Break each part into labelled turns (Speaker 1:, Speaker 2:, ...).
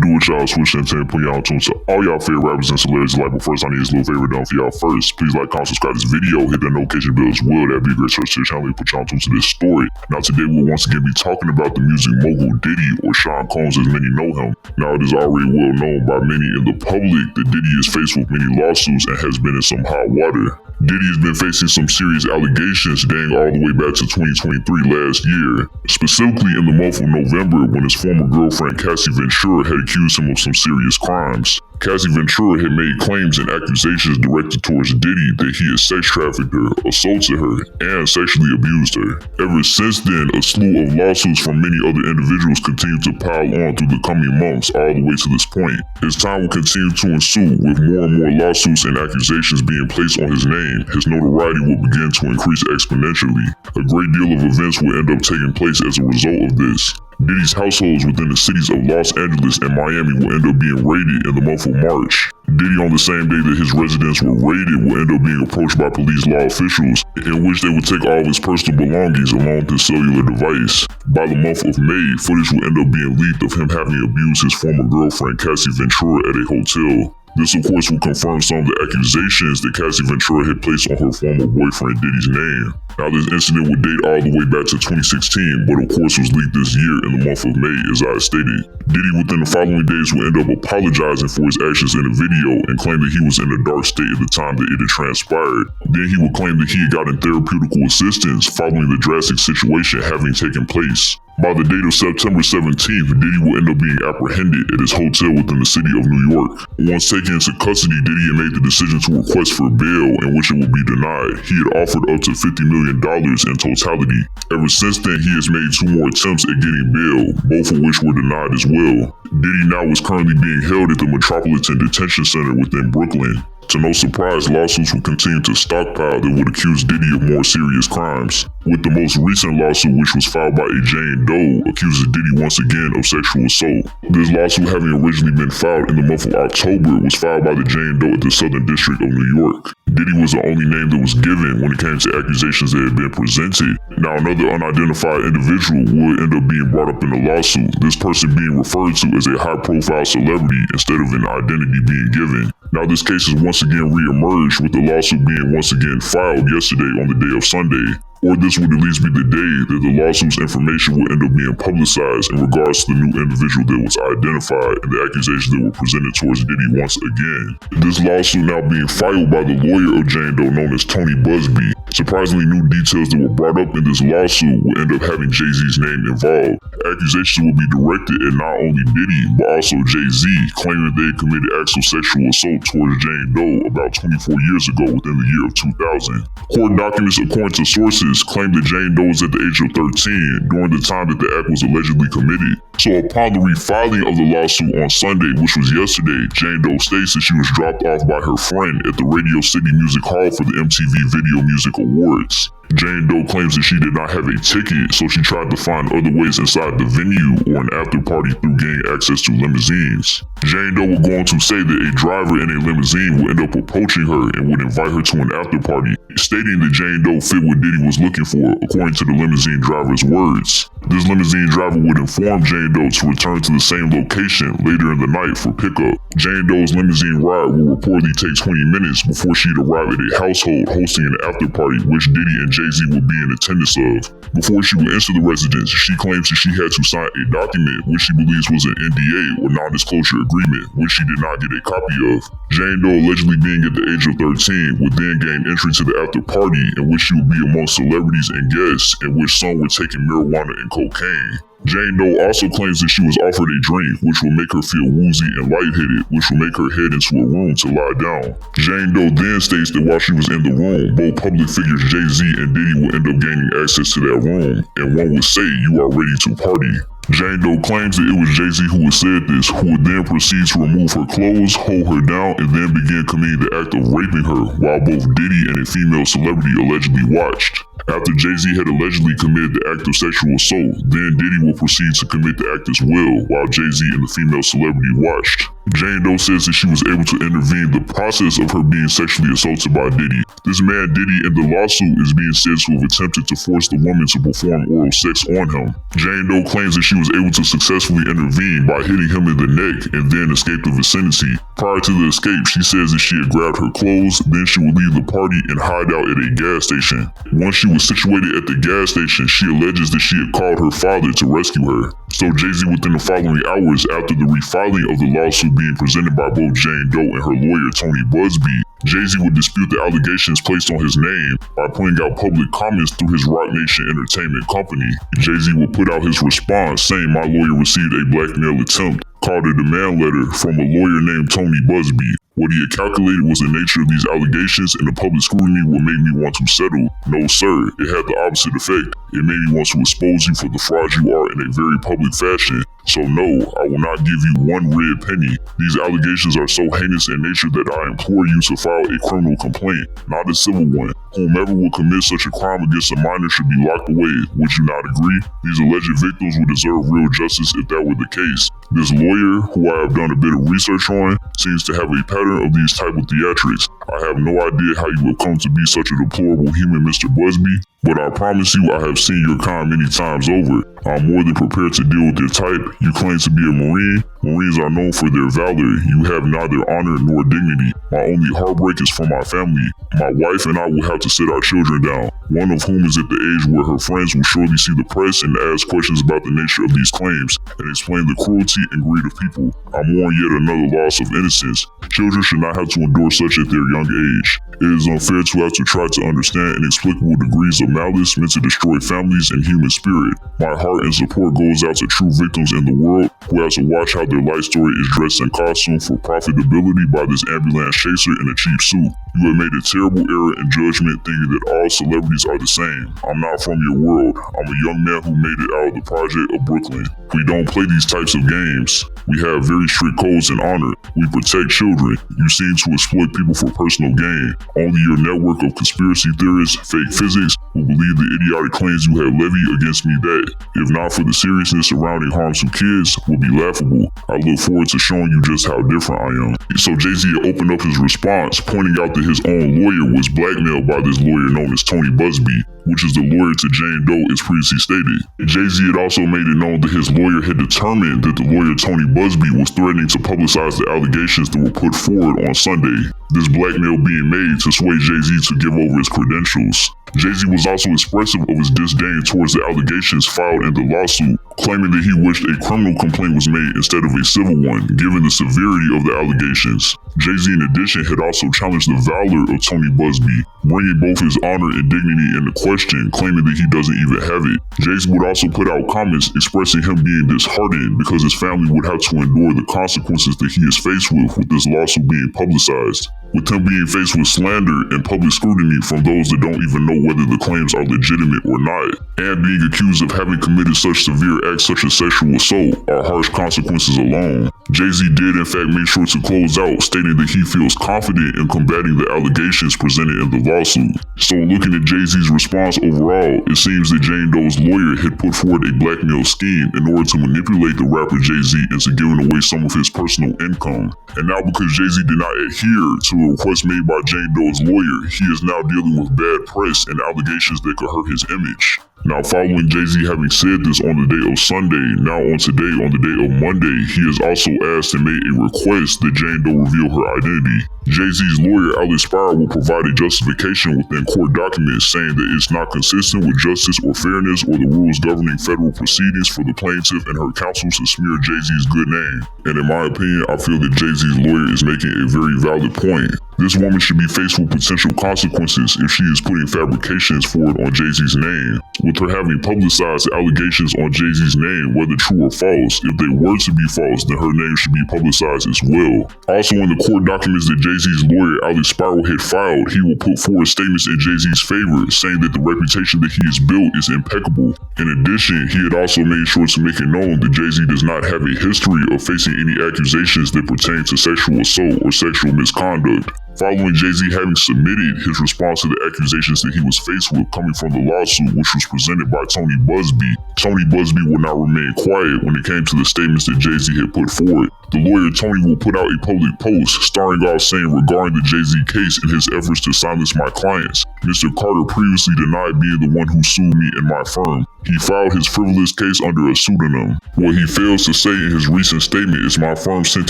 Speaker 1: do with y'all? Swish Entertainment, putting y'all on to all y'all favorite rappers and celebrities alike. But first, I need this little favor done for y'all first. Please like, comment, subscribe to this video, hit that notification bell as well. That'd be a great search to the channel and put y'all on to this story. Now today we'll once again be talking about the music mogul Diddy, or Sean Combs as many know him. Now it is already well known by many in the public that Diddy is faced with many lawsuits and has been in some hot water. Diddy has been facing some serious allegations dating all the way back to 2023 last year, specifically in the month of November when his former girlfriend Cassie Ventura had accused him of some serious crimes. Cassie Ventura had made claims and accusations directed towards Diddy that he had sex trafficked her, assaulted her, and sexually abused her. Ever since then, a slew of lawsuits from many other individuals continue to pile on through the coming months all the way to this point. His time will continue to ensue with more and more lawsuits and accusations being placed on his name. His notoriety will begin to increase exponentially. A great deal of events will end up taking place as a result of this. Diddy's households within the cities of Los Angeles and Miami will end up being raided in the month of March. Diddy, on the same day that his residence were raided, will end up being approached by police law officials, in which they would take all of his personal belongings along with his cellular device. By the month of May, footage will end up being leaked of him having abused his former girlfriend Cassie Ventura at a hotel. This of course will confirm some of the accusations that Cassie Ventura had placed on her former boyfriend Diddy's name. Now this incident would date all the way back to 2016, but of course was leaked this year in the month of May as I stated. Diddy within the following days will end up apologizing for his actions in the video and claim that he was in a dark state at the time that it had transpired. Then he would claim that he had gotten therapeutical assistance following the drastic situation having taken place. By the date of September 17th, Diddy will end up being apprehended at his hotel within the city of New York. Once taken into custody, Diddy had made the decision to request for bail, in which it would be denied. He had offered up to $50 million in totality. Ever since then, he has made 2 more attempts at getting bail, both of which were denied as well. Diddy now is currently being held at the Metropolitan Detention Center within Brooklyn. To no surprise, lawsuits will continue to stockpile that would accuse Diddy of more serious crimes, with the most recent lawsuit, which was filed by a Jane Doe, accuses Diddy once again of sexual assault. This lawsuit, having originally been filed in the month of October, was filed by the Jane Doe at the Southern District of New York. Diddy was the only name that was given when it came to accusations that had been presented. Now another unidentified individual would end up being brought up in the lawsuit, this person being referred to as a high-profile celebrity instead of an identity being given. Now this case has once again re-emerged, with the lawsuit being once again filed yesterday on the day of Sunday. Or this would at least be the day that the lawsuit's information will end up being publicized in regards to the new individual that was identified and the accusations that were presented towards Diddy once again. This lawsuit now being filed by the lawyer of Jane Doe known as Tony Busby. Surprisingly, new details that were brought up in this lawsuit will end up having Jay-Z's name involved. Accusations will be directed at not only Diddy, but also Jay-Z, claiming that they had committed actual sexual assault towards Jane Doe about 24 years ago within the year of 2000. Court documents, according to sources, claim that Jane Doe was at the age of 13 during the time that the act was allegedly committed. So upon the refiling of the lawsuit on Sunday, which was yesterday, Jane Doe states that she was dropped off by her friend at the Radio City Music Hall for the MTV Video Music Awards. Jane Doe claims that she did not have a ticket, so she tried to find other ways inside the venue or an after party through gaining access to limousines. Jane Doe would go on to say that a driver in a limousine would end up approaching her and would invite her to an after party, stating that Jane Doe fit what Diddy was looking for, according to the limousine driver's words. This limousine driver would inform Jane Doe to return to the same location later in the night for pickup. Jane Doe's limousine ride will reportedly take 20 minutes before she'd arrive at a household hosting an after party, which Diddy and Jay-Z would be in attendance of. Before she would enter the residence, she claims that she had to sign a document which she believes was an NDA or non-disclosure agreement, which she did not get a copy of. Jane Doe, allegedly being at the age of 13, would then gain entry to the after party, in which she would be amongst celebrities and guests, in which some were taking marijuana and cocaine. Jane Doe also claims that she was offered a drink, which will make her feel woozy and lightheaded, which will make her head into a room to lie down. Jane Doe then states that while she was in the room, both public figures Jay-Z and Diddy will end up gaining access to that room, and one would say, "You are ready to party." Jane Doe claims that it was Jay-Z who had said this, who would then proceed to remove her clothes, hold her down, and then begin committing the act of raping her, while both Diddy and a female celebrity allegedly watched. After Jay-Z had allegedly committed the act of sexual assault, then Diddy will proceed to commit the act as well, while Jay-Z and the female celebrity watched. Jane Doe says that she was able to intervene in the process of her being sexually assaulted by Diddy. This man Diddy in the lawsuit is being said to have attempted to force the woman to perform oral sex on him. Jane Doe claims that she was able to successfully intervene by hitting him in the neck and then escape the vicinity. Prior to the escape, she says that she had grabbed her clothes, then she would leave the party and hide out at a gas station. Once she was situated at the gas station, she alleges that she had called her father to rescue her. So Jay-Z, within the following hours after the refiling of the lawsuit being presented by both Jane Doe and her lawyer Tony Busby, Jay-Z would dispute the allegations placed on his name by putting out public comments through his Roc Nation Entertainment company. Jay-Z would put out his response saying, "My lawyer received a blackmail attempt, called a demand letter from a lawyer named Tony Busby. What he had calculated was the nature of these allegations and the public scrutiny would make me want to settle. No sir, it had the opposite effect. It made me want to expose you for the fraud you are in a very public fashion. So no, I will not give you one red penny. These allegations are so heinous in nature that I implore you to file a criminal complaint, not a civil one. Whomever will commit such a crime against a minor should be locked away. Would you not agree? These alleged victims would deserve real justice if that were the case. This lawyer, who I have done a bit of research on, seems to have a pattern of these type of theatrics. I have no idea how you have come to be such a deplorable human, Mr. Busby, but I promise you I have seen your kind many times over. I'm more than prepared to deal with your type. You claim to be a Marine. Marines are known for their valor. You have neither honor nor dignity. My only heartbreak is for my family. My wife and I will have to sit our children down, one of whom is at the age where her friends will surely see the press and ask questions about the nature of these claims and explain the cruelty and greed of people. I mourn yet another loss of innocence. Children should not have to endure such at their young age. It is unfair to have to try to understand inexplicable degrees of malice meant to destroy families and human spirit. My heart and support goes out to true victims in the world who have to watch how their life story is dressed in costume for profitability by this ambulance chaser in a cheap suit. You have made a terrible error in judgment thinking that all celebrities are the same. I'm not from your world. I'm a young man who made it out of the project of Brooklyn. We don't play these types of games. We have very strict codes and honor. We protect children. You seem to exploit people for personal gain. Only your network of conspiracy theorists, fake physics, will believe the idiotic claims you have levied against me that, if not for the seriousness surrounding harm to kids, would be laughable. I look forward to showing you just how different I am." So Jay-Z opened up his response, pointing out that his own lawyer was blackmailed by this lawyer known as Tony Busby, which is the lawyer to Jane Doe as previously stated. Jay-Z had also made it known that his lawyer had determined that the lawyer Tony Busby was threatening to publicize the allegations that were put forward on Sunday, this blackmail being made to sway Jay-Z to give over his credentials. Jay-Z was also expressive of his disdain towards the allegations filed in the lawsuit, claiming that he wished a criminal complaint was made instead of a civil one, given the severity of the allegations. Jay-Z in addition had also challenged the valor of Tony Busby, bringing both his honor and dignity into question, claiming that he doesn't even have it. Jay-Z would also put out comments expressing him being disheartened because his family would have to endure the consequences that he is faced with this lawsuit being publicized, with him being faced with slander and public scrutiny from those that don't even know whether the claims are legitimate or not, and being accused of having committed such severe acts such as sexual assault are harsh consequences alone. Jay-Z did in fact make sure to close out, stating that he feels confident in combating the allegations presented in the lawsuit. So looking at Jay-Z's response overall, it seems that Jane Doe's lawyer had put forward a blackmail scheme in order to manipulate the rapper Jay-Z into giving away some of his personal income. And now because Jay-Z did not adhere to a request made by Jane Doe's lawyer, he is now dealing with bad press and allegations that could hurt his image. Now following Jay-Z having said this on the day of Sunday, now on today on the day of Monday, he has also asked and made a request that Jane Doe reveal her identity. Jay-Z's lawyer Alex Spire will provide a justification within court documents saying that it's not consistent with justice or fairness or the rules governing federal proceedings for the plaintiff and her counsel to smear Jay-Z's good name. And in my opinion, I feel that Jay-Z's lawyer is making a very valid point. This woman should be faced with potential consequences if she is putting fabrications forward on Jay-Z's name, with her having publicized allegations on Jay-Z's name, whether true or false. If they were to be false, then her name should be publicized as well. Also in the court documents that Jay-Z's lawyer Alex Spire had filed, he will put forward statements in Jay-Z's favor, saying that the reputation that he has built is impeccable. In addition, he had also made sure to make it known that Jay-Z does not have a history of facing any accusations that pertain to sexual assault or sexual misconduct. Following Jay-Z having submitted his response to the accusations that he was faced with coming from the lawsuit, which was presented by Tony Busby would not remain quiet when it came to the statements that Jay-Z had put forward. The lawyer Tony will put out a public post starring off saying regarding the Jay-Z case and his efforts to silence my clients. Mr. Carter previously denied being the one who sued me and my firm. He filed his frivolous case under a pseudonym. What he fails to say in his recent statement is my firm sent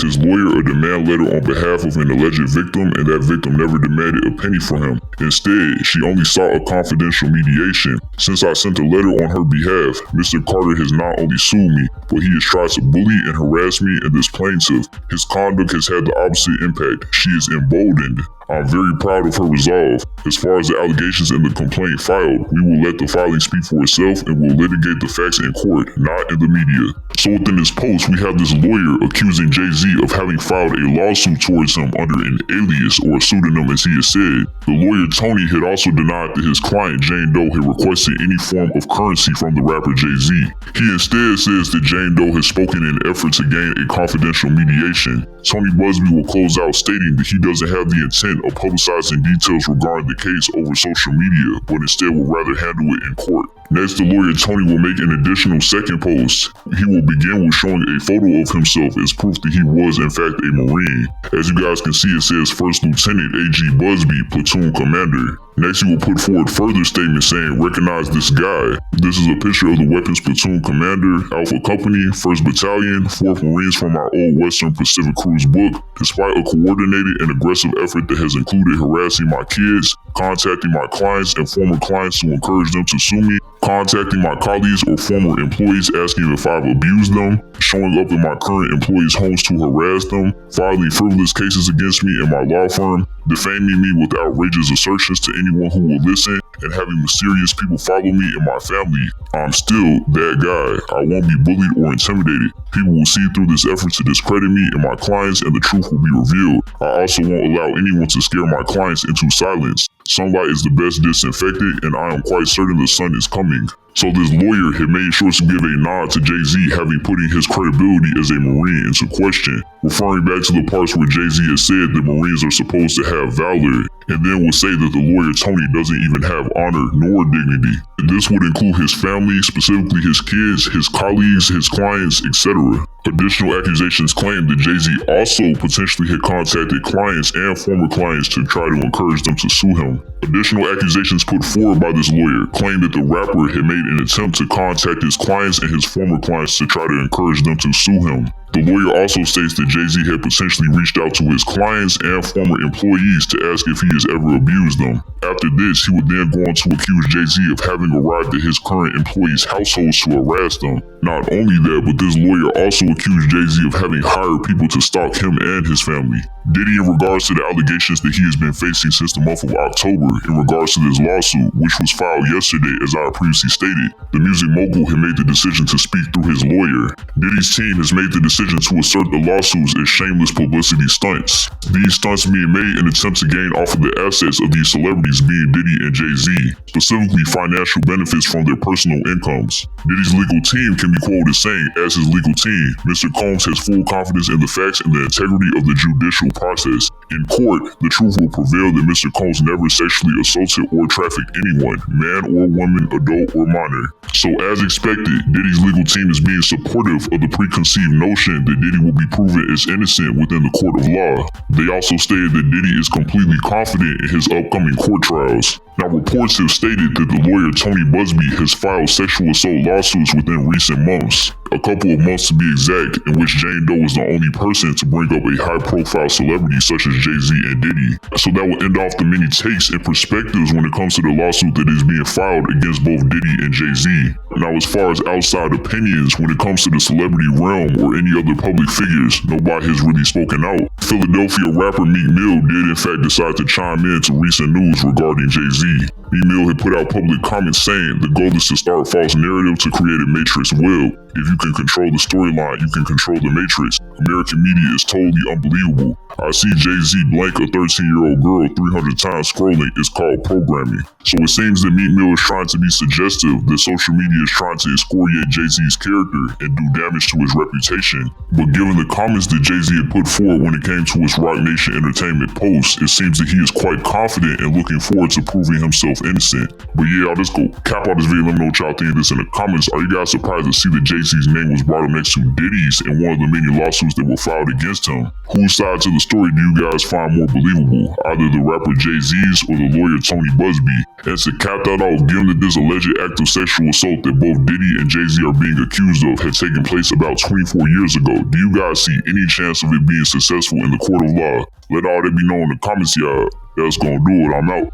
Speaker 1: his lawyer a demand letter on behalf of an alleged victim, and that victim never demanded a penny from him. Instead, she only sought a confidential mediation. Since I sent a letter on her behalf, Mr. Carter has not only sued me, but he has tried to bully and harass me and this plaintiff. His conduct has had the opposite impact. She is emboldened. I'm very proud of her resolve. As far as the allegations in the complaint filed, we will let the filing speak for itself and will litigate the facts in court, not in the media. So within this post, we have this lawyer accusing Jay-Z of having filed a lawsuit towards him under an alias or a pseudonym, as he has said. The lawyer Tony had also denied that his client Jane Doe had requested any form of currency from the rapper Jay-Z. He instead says that Jane Doe has spoken in an effort to gain a confidential mediation. Tony Busby will close out stating that he doesn't have the intent of publicizing details regarding the case over social media, but instead will rather handle it in court. Next, the lawyer Tony will make an additional second post. He will begin with showing a photo of himself as proof that he was in fact a Marine. As you guys can see, it says First Lieutenant A.G. Busby, Platoon Commander. Next, he will put forward further statements saying, recognize this guy. This is a picture of the Weapons Platoon Commander, Alpha Company, 1st Battalion, 4th Marines from our old Western Pacific Cruise book. Despite a coordinated and aggressive effort that has included harassing my kids, contacting my clients and former clients to encourage them to sue me, contacting my colleagues or former employees asking if I've abused them, showing up in my current employees' homes to harass them, filing frivolous cases against me and my law firm, defaming me with outrageous assertions to anyone who will listen, and having mysterious people follow me and my family. I'm still that guy. I won't be bullied or intimidated. People will see through this effort to discredit me and my clients, and the truth will be revealed. I also won't allow anyone to scare my clients into silence. Sunlight is the best disinfectant, and I am quite certain the sun is coming. So this lawyer had made sure to give a nod to Jay-Z having putting his credibility as a Marine into question, referring back to the parts where Jay-Z has said that Marines are supposed to have valor, and then will say that the lawyer Tony doesn't even have honor nor dignity. This would include his family, specifically his kids, his colleagues, his clients, etc. Additional accusations claim that Jay-Z also potentially had contacted clients and former clients to try to encourage them to sue him. Additional accusations put forward by this lawyer claim that the rapper had made an attempt to contact his clients and his former clients to try to encourage them to sue him. The lawyer also states that Jay-Z had potentially reached out to his clients and former employees to ask if he has ever abused them. After this, he would then go on to accuse Jay-Z of having arrived at his current employees' households to harass them. Not only that, but this lawyer also accused Jay-Z of having hired people to stalk him and his family. Diddy, in regards to the allegations that he has been facing since the month of October in regards to this lawsuit, which was filed yesterday as I previously stated, the music mogul had made the decision to speak through his lawyer. Diddy's team has made the decision to assert the lawsuits as shameless publicity stunts. These stunts being made in an attempt to gain off of the assets of these celebrities being Diddy and Jay-Z, specifically financial benefits from their personal incomes. Diddy's legal team can be quoted saying, as his legal team, Mr. Combs has full confidence in the facts and the integrity of the judicial process. In court, the truth will prevail that Mr. Combs never sexually assaulted or trafficked anyone, man or woman, adult or minor. So as expected, Diddy's legal team is being supportive of the preconceived notion that Diddy will be proven as innocent within the court of law. They also stated that Diddy is completely confident in his upcoming court trials. Now, reports have stated that the lawyer Tony Busby has filed sexual assault lawsuits within recent months, a couple of months to be exact, in which Jane Doe is the only person to bring up a high-profile celebrity such as Jay-Z and Diddy. So that will end off the many takes and perspectives when it comes to the lawsuit that is being filed against both Diddy and Jay-Z. Now, as far as outside opinions, when it comes to the celebrity realm or any other public figures, nobody has really spoken out. Philadelphia rapper Meek Mill did in fact decide to chime in to recent news regarding Jay-Z. Meek Mill had put out public comments saying the goal is to start a false narrative to create a matrix web. If you can control the storyline, you can control the matrix. American media is totally unbelievable. I see Jay-Z blank a 13-year-old girl 300 times scrolling is called programming. So it seems that Meek Mill is trying to be suggestive that social media is trying to excoriate Jay-Z's character and do damage to his reputation. But given the comments that Jay-Z had put forward when it came to his Roc Nation Entertainment post, it seems that he is quite confident and looking forward to proving himself innocent. But yeah, I'll just go cap out this video. Let me know what y'all think of this in the comments. Are you guys surprised to see that Jay-Z's name was brought up next to Diddy's in one of the many lawsuits that were filed against him? Whose side to the story do you guys find more believable? Either the rapper Jay-Z's or the lawyer Tony Busby? And to cap that off, given that this alleged act of sexual assault that both Diddy and Jay-Z are being accused of had taken place about 24 years ago, do you guys see any chance of it being successful in the court of law? Let all that be known in the comments, y'all. That's gonna do it. I'm out.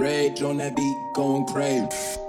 Speaker 2: Rage on that beat, going crazy.